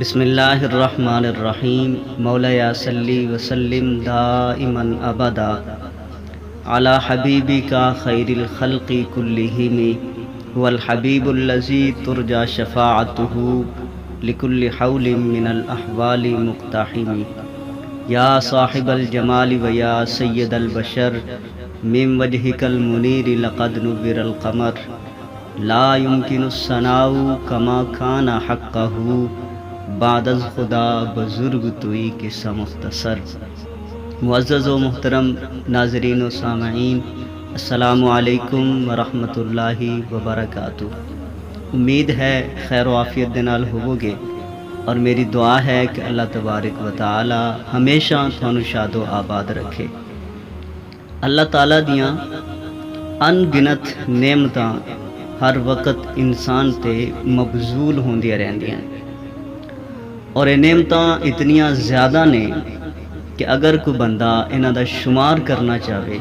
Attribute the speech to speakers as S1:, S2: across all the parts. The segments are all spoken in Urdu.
S1: بسم اللہ الرحمن الرحیم مولایا صلی وسلم دائما ابدا علی حبیبک خیر الخلق کلہم هو الحبیب الذی ترجى شفاعته لكل حول من الاحوال مقتحم یا صاحب الجمال ویا سید البشر من وجهک المنیر لقد نور القمر لا يمكن الثناء كما كان حقه بعد از خدا بزرگ توئی قصہ مختصر۔ معزز و محترم ناظرین و سامعین، السلام علیکم ورحمۃ اللہ وبرکاتہ۔ امید ہے خیر و عافیت دے نال ہوو گے، اور میری دعا ہے کہ اللہ تبارک و تعالی ہمیشہ تھانوں شاد و آباد رکھے۔ اللہ تعالیٰ دیاں ان گنت نعمتاں ہر وقت انسان تے مبذول ہوندیاں رہندیاں، اور یہ نعمتاں اتنیاں زیادہ نے کہ اگر کوئی بندہ انہاں دا شمار کرنا چاہے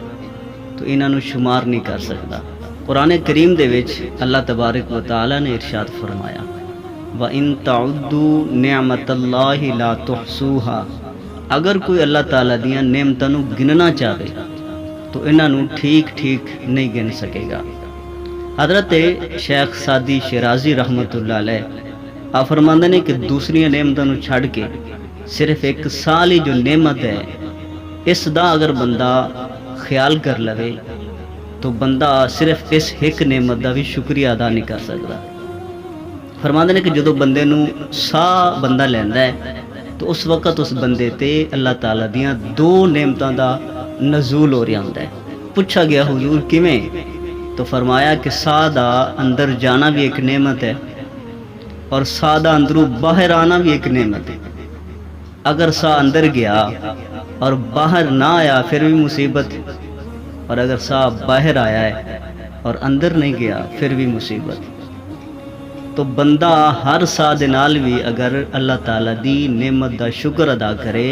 S1: تو انہاں نو شمار نہیں کر سکتا۔ قرآن کریم دے وچ اللہ تبارک و تعالی نے ارشاد فرمایا وَإِن تَعُدُّوا نِعْمَةَ اللَّهِ لَا تُحْصُوهَا، اگر کوئی اللہ تعالیٰ دیاں نعمتاں نو گننا چاہے تو انہاں نو ٹھیک ٹھیک نہیں گن سکے گا۔ حضرت شیخ سعدی شیرازی رحمۃ اللہ علیہ آپ فرماندے نے کہ دوسری نعمتوں چھڑ کے صرف ایک سال ہی جو نعمت ہے اس دا اگر بندہ خیال کر لے تو بندہ صرف اس ایک نعمت دا بھی شکریہ ادا نہیں کر سکتا۔ فرماندے نے کہ جدو بندے نو ساہ بندہ لیندا ہے تو اس وقت اس بندے تے اللہ تعالیٰ دیاں دو نعمتاں دا نزول ہو رہا ہوندا ہے۔ پوچھا گیا حضور کیویں؟ تو فرمایا کہ ساہ دا اندر جانا بھی ایک نعمت ہے اور ساہ دا اندروں باہر آنا بھی ایک نعمت ہے۔ اگر ساہ اندر گیا اور باہر نہ آیا پھر بھی مصیبت، اور اگر ساہ باہر آیا ہے اور اندر نہیں گیا پھر بھی مصیبت۔ تو بندہ ہر ساہ دے نال بھی اگر اللہ تعالیٰ دی نعمت دا شکر ادا کرے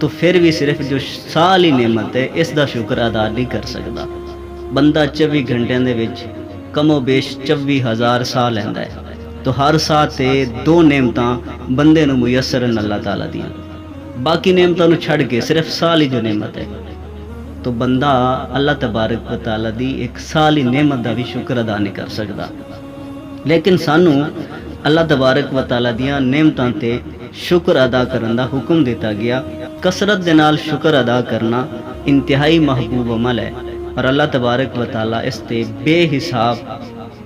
S1: تو پھر بھی صرف جو ساہ لی نعمت ہے اس دا شکر ادا نہیں کر سکتا۔ بندہ 24 گھنٹے دے وچ کم و بیش 24,000 ساہ لیندا ہے، تو ہر ساہ تے دو نعمتاں بندے نو میسر ہیں اللہ تعالیٰ دیاں، باقی نعمتاں نو چھڑ کے صرف سال ہی جو نعمت ہے، تو بندہ اللہ تبارک و تعالیٰ دی ایک سالی نعمت دا بھی شکر ادا نہیں کر سکتا۔ لیکن سانو اللہ تبارک و تعالیٰ دیاں نعمتاں تے شکر ادا کرن دا حکم دیتا گیا۔ کثرت دے نال شکر ادا کرنا انتہائی محبوب عمل ہے، اور اللہ تبارک و تعالیٰ اس تے بے حساب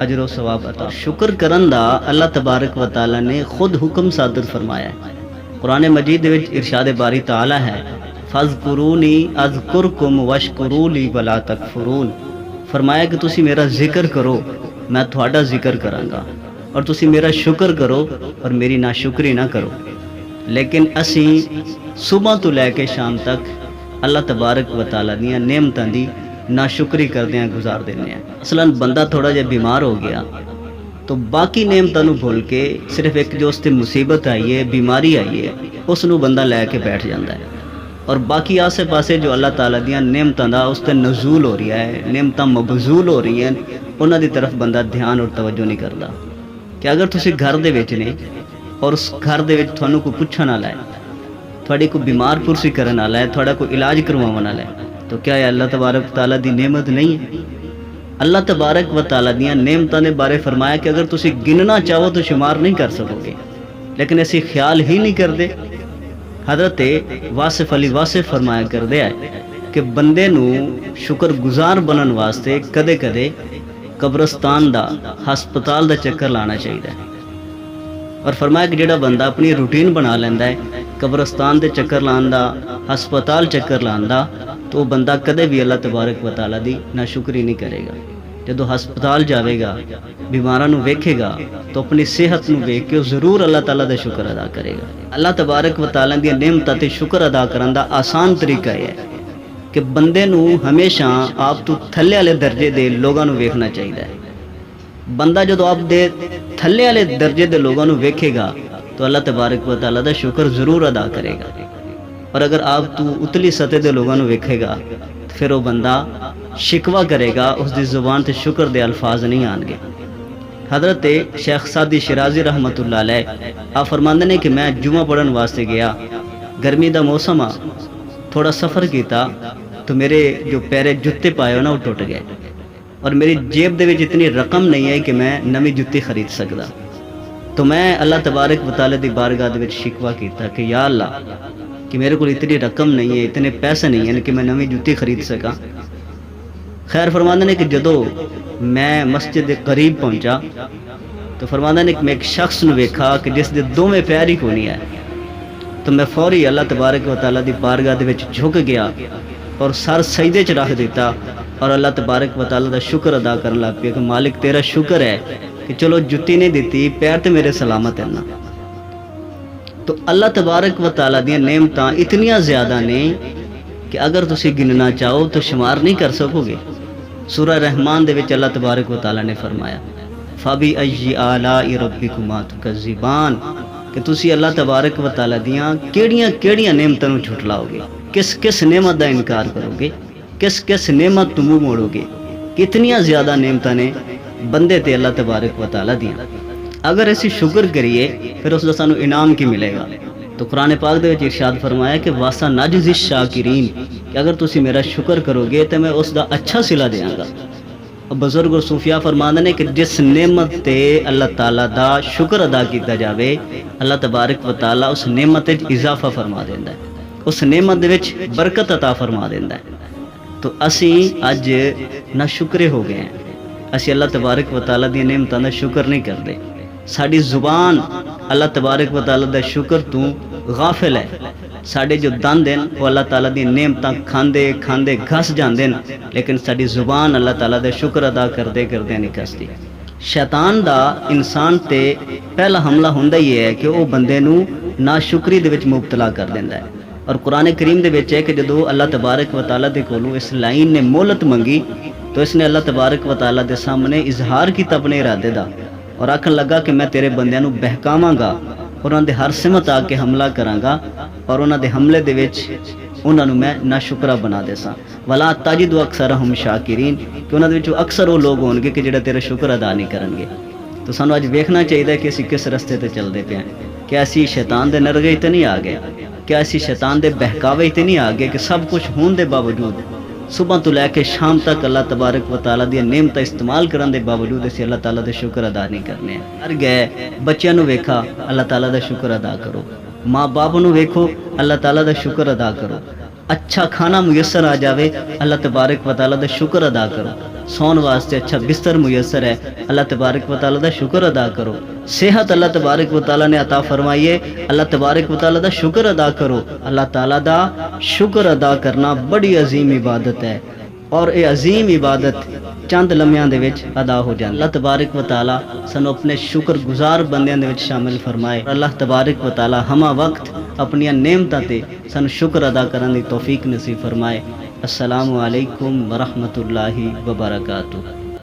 S1: اجر و ثواب عطا۔ شکر کرن دا اللہ تبارک و تعالیٰ نے خود حکم صادر فرمایا ہے۔ قرآن مجید وچ ارشاد باری تعالیٰ ہے فَاذْكُرُونِي أَذْكُرْكُمْ وَاشْكُرُوا لِي وَلَا تَكْفُرُونَ، فرمایا کہ تسی میرا ذکر کرو میں تھوڑا ذکر کراں گا، اور تسی میرا شکر کرو اور میری ناشکری نہ کرو۔ لیکن اسی صبح تو لے کے شام تک اللہ تبارک و تعالیٰ دیاں نعمتاں دی ناشکری کردے ہیں، گزار دینے ہیں۔ اصلاً بندہ تھوڑا جا بیمار ہو گیا تو باقی نعمتاں نو بھول کے صرف ایک جو اس تے مصیبت آئی ہے، بیماری آئی ہے، اس نو بندہ لے کے بیٹھ جاندہ ہے، اور باقی آسے پاسے جو اللہ تعالیٰ دیاں نعمتاں دا اس تے نزول ہو رہی ہے، نعمتاں مبذول ہو رہی ہیں، انہاں دی طرف بندہ دھیان اور توجہ نہیں کردا۔ کہ اگر تسی گھر دے وچ نے اور اس گھر دے وچ تھانوں کوئی پوچھن والا ہے، تھوڑی کوئی بیمار پرسی کرن والا ہے، تھوڑا کوئی علاج کرواون والا ہے، تو کیا یہ اللہ تبارک تعالیٰ دی نعمت نہیں ہے؟ اللہ تبارک و تعالیٰ دیاں نعمتاں دے بارے فرمایا کہ اگر تسی گننا چاہو تو شمار نہیں کر سکو گے، لیکن ایسی خیال ہی نہیں کردے۔ حضرت واصف علی واصف فرمایا کردے ہے کہ بندے نو شکر گزار بنن واسطے کدے کدے قبرستان دا، ہسپتال دا چکر لانا چاہیے، اور فرمایا کہ جڑا بندہ اپنی روٹین بنا لیندا ہے قبرستان دے چکر لان دا، ہسپتال چکر لان دا، تو وہ بندہ کدے بھی اللہ تبارک و تعالیٰ دی ناشکری نہیں کرے گا۔ جدو ہسپتال جاوے گا، بیماراں نو ویکھے گا تو اپنی صحت نو ویکھ کے ضرور اللہ تعالیٰ دا شکر ادا کرے گا۔ اللہ تبارک و تعالیٰ دی نعمتاں تے شکر ادا کرن دا آسان طریقہ یہ ہے کہ بندے نو ہمیشہ آپ تو تھلے والے درجے دے لوگاں نو ویکھنا چاہیے۔ بندہ جدو آپ دے تھلے والے درجے دے لوگاں نو ویکھے گا تو اللہ تبارک و تعالیٰ دا شکر ضرور ادا کرے گا، اور اگر آپ تو اتلی سطح دے لوگاں نو ویکھے گا پھر وہ بندہ شکوہ کرے گا، اس دی زبان تے شکر دے الفاظ نہیں آن گے۔ حضرت شیخ سعدی شیرازی رحمت اللہ علیہ آپ فرماندے نے کہ میں جمعہ پڑھن واسطے گیا، گرمی دا موسم آ، تھوڑا سفر کیتا تو میرے جو پیرے جتے پائے ہو نا وہ ٹوٹ گئے، اور میری جیب دے وچ اتنی رقم نہیں ہے کہ میں نویں جتی خرید سکدا۔ تو میں اللہ تبارک و تعالی دی بارگاہ دے وچ شکوہ کیتا کہ یا اللہ کہ میرے کو اتنی رقم نہیں ہے، اتنے پیسے نہیں ہیں کہ میں نویں جتی خرید سکاں۔ خیر فرماندے نے کہ جدو میں مسجد دے قریب پہنچا تو فرماندے نے کہ میں ایک شخص نو ویکھا کہ جس دے دوویں پیر ہی کونی ہے، تو میں فوری اللہ تبارک و تعالی دی بارگاہ دے وچ جھک گیا اور سر سجدے چ رکھ دیتا اور اللہ تبارک و تعالی دا شکر ادا کرن لگ پیا کہ مالک تیرا شکر ہے کہ چلو جتی نہیں دیتی، پیر تے میرے سلامت ہیں نا۔ تو اللہ تبارک و تعالی دی نعمتاں اتنیاں زیادہ نے کہ اگر تسی گننا چاہو تو شمار نہیں کر سکو گے۔ سورہ رحمان دے وچ اللہ تبارک و تعالی نے فرمایا فَبِأَيِّ آلَاءِ رَبِّكُمَا تُكَذِّبَانِ کہ تسی اللہ تبارک و تعالی دیاں کیڑیاں نعمتاں نو جھٹلاؤ گے، کس نعمت دا انکار کرو گے، کس نعمت تو منہ موڑو گے۔ کتنیاں زیادہ نعمتاں نے بندے تے اللہ تبارک و تعالی دیاں، اگر اسی شکر کریے پھر اس دا سانو انعام کی ملے گا۔ تو قرآن پاک دے وچ ارشاد فرمایا کہ واسا نجزی الشاکرین کہ اگر تسی میرا شکر کرو گے تو میں اس دا اچھا صلہ دیاں گا۔ بزرگ اور صوفیاء فرماندے نے کہ جس نعمت تے اللہ تعالیٰ دا شکر ادا کیتا جاوے اللہ تبارک و تعالیٰ اس نعمت وچ اضافہ فرما دیندا ہے، اس نعمت دے وچ برکت عطا فرما دیندا ہے۔ تو اسی اج نہ شکرے ہو گئے ہیں، اسی اللہ تبارک و تعالیٰ دی نعمتاں دا شکر نہیں کردے۔ ساڈی زبان اللہ تبارک و تعالیٰ دا شکر تو غافل ہے، ساڈے جو دند ہیں وہ اللہ تعالیٰ دی نعمتاں کھاندے گھس جاندے ہیں، لیکن ساڈی زبان اللہ تعالیٰ دا شکر ادا کردے نہیں گھسدی۔ شیطان دا انسان تے پہلا حملہ ہوندا ہی ہے کہ وہ بندے نو ناشکری دے وچ مبتلا کر دیندا ہے، اور قرآن کریم دے وچ ہے کہ جدو اللہ تبارک و تعالیٰ دے کولوں اس لائن نے مہلت منگی تو اس نے اللہ تبارک و تعالیٰ دے سامنے اظہار کیتا اپنے ارادے دا، اور آکھن لگا کہ میں تیرے بندیاں نو بہکاواں گا، انہاں دے ہر سمت آ کے حملہ کراں گا، اور انہاں دے حملے دے وچ انہاں نو میں ناشکرا بنا دیساں۔ ولا تجد اکثرهم شاکرین کہ انہاں دے وچ اکثر وہ لوگ ہون گے کہ جڑا تیرا شکر ادا نہیں کرن گے۔ تو سانو اج ویکھنا چاہیے کہ اسی کس رستے تے چلدے پئے ہیں، کہ اسی شیطان دے نرغے تے نہیں آ گئے، کہ اسی شیطان دے بہکاوے تے نہیں آ گئے کہ سب کچھ ہون دے باوجود صبح تو لے کے شام تک اللہ تبارک و تعالیٰ دی نعمت استعمال کرن دے باوجود اسی اللہ تعالیٰ دے شکر ادا نہیں کرنے ہیں۔ ہر گئے بچیاں نو ویکھا اللہ تعالیٰ دا شکر ادا کرو، ماں باپ نو ویکھو اللہ تعالیٰ دا شکر ادا کرو، اچھا کھانا میسر آ جاوے اللہ تبارک و تعالیٰ دا شکر ادا کرو، سون واسطے اچھا بستر میسر ہے اللہ تبارک و تعالیٰ دا شکر ادا کرو، صحت اللہ تبارک و تعالیٰ نے عطا فرمائیے اللہ تبارک و تعالیٰ دا شکر ادا کرو۔ اللہ تعالیٰ دا شکر ادا کرنا بڑی عظیم عبادت ہے، اور اے عظیم عبادت چند لمحیاں دے وچ ادا ہو جاندی۔ اللہ تبارک و تعالیٰ سانو اپنے شکر گزار بندیاں دے وچ شامل فرمائے، اور اللہ تبارک و تعالیٰ ہمہ وقت اپنی نعمتاں تے سانو شکر ادا کرن دی توفیق نصیب فرمائے۔ السلام علیکم ورحمۃ اللہ وبرکاتہ۔